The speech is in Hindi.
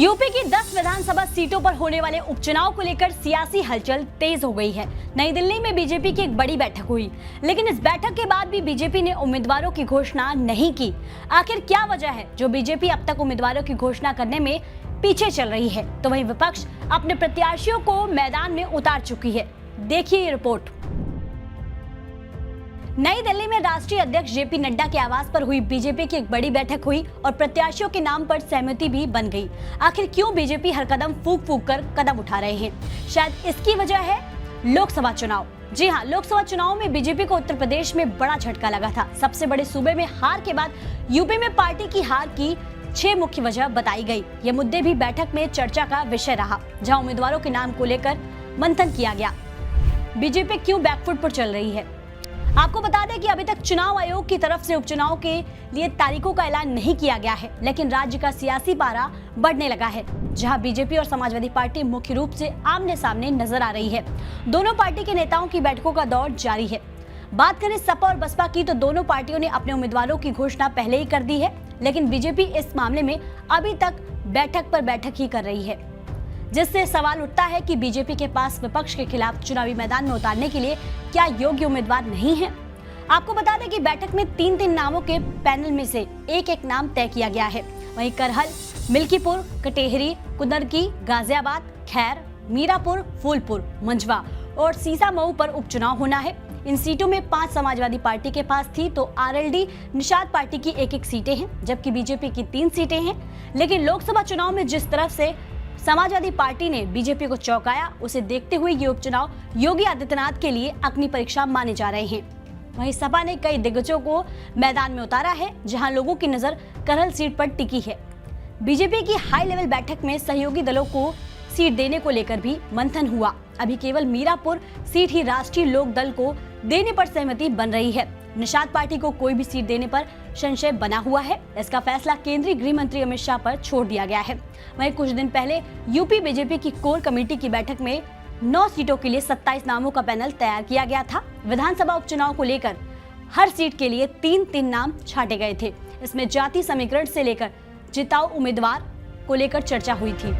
यूपी की 10 विधानसभा सीटों पर होने वाले उपचुनाव को लेकर सियासी हलचल तेज हो गई है। नई दिल्ली में बीजेपी की एक बड़ी बैठक हुई, लेकिन इस बैठक के बाद भी बीजेपी ने उम्मीदवारों की घोषणा नहीं की। आखिर क्या वजह है जो बीजेपी अब तक उम्मीदवारों की घोषणा करने में पीछे चल रही है? तो वहीं विपक्ष अपने प्रत्याशियों को मैदान में उतार चुकी है। देखिए ये रिपोर्ट। नई दिल्ली में राष्ट्रीय अध्यक्ष जेपी नड्डा के आवास पर हुई बीजेपी की एक बड़ी बैठक हुई और प्रत्याशियों के नाम पर सहमति भी बन गई। आखिर क्यों बीजेपी हर कदम फूंक फूंक कर कदम उठा रहे हैं? शायद इसकी वजह है लोकसभा चुनाव। जी हां, लोकसभा चुनाव में बीजेपी को उत्तर प्रदेश में बड़ा झटका लगा था। सबसे बड़े सूबे में हार के बाद यूपी में पार्टी की हार की 6 मुख्य वजह बताई गई। ये मुद्दे भी बैठक में चर्चा का विषय रहा, जहां उम्मीदवारों के नाम को लेकर मंथन किया गया। बीजेपी क्यों बैकफुट पर चल रही है? आपको बता दें कि अभी तक चुनाव आयोग की तरफ से उपचुनाव के लिए तारीखों का ऐलान नहीं किया गया है, लेकिन राज्य का सियासी पारा बढ़ने लगा है, जहां बीजेपी और समाजवादी पार्टी मुख्य रूप से आमने सामने नजर आ रही है। दोनों पार्टी के नेताओं की बैठकों का दौर जारी है। बात करें सपा और बसपा की, तो दोनों पार्टियों ने अपने उम्मीदवारों की घोषणा पहले ही कर दी है, लेकिन बीजेपी इस मामले में अभी तक बैठक पर बैठक ही कर रही है, जिससे सवाल उठता है कि बीजेपी के पास विपक्ष के खिलाफ चुनावी मैदान में उतारने के लिए क्या योग्य उम्मीदवार नहीं है। आपको बता दें कि बैठक में 3 नामों के पैनल में से एक नाम तय किया गया है। वहीं करहल, मिल्कीपुर, कटेहरी, कुदरकी, गाजियाबाद, खैर, मीरापुर, फूलपुर, मंझवा और सीसामऊ पर उपचुनाव होना है। इन सीटों में 5 समाजवादी पार्टी के पास थी, तो आरएलडी निषाद पार्टी की एक सीटें हैं, जबकि बीजेपी की 3 सीटें हैं। लेकिन लोकसभा चुनाव में जिस तरफ से समाजवादी पार्टी ने बीजेपी को चौंकाया, उसे देखते हुए ये उपचुनाव योगी आदित्यनाथ के लिए अग्नि परीक्षा माने जा रहे हैं। वहीं सपा ने कई दिग्गजों को मैदान में उतारा है, जहां लोगों की नजर करहल सीट पर टिकी है। बीजेपी की हाई लेवल बैठक में सहयोगी दलों को सीट देने को लेकर भी मंथन हुआ। अभी केवल मीरापुर सीट ही राष्ट्रीय लोक दल को देने पर सहमति बन रही है। निषाद पार्टी को कोई भी सीट देने पर संशय बना हुआ है। इसका फैसला केंद्रीय गृह मंत्री अमित शाह पर छोड़ दिया गया है। वहीं कुछ दिन पहले यूपी बीजेपी की कोर कमेटी की बैठक में 9 सीटों के लिए 27 नामों का पैनल तैयार किया गया था। विधानसभा उपचुनाव को लेकर हर सीट के लिए 3 नाम छांटे गए थे। इसमें जाति समीकरण से लेकर जिताऊ उम्मीदवार को लेकर चर्चा हुई थी।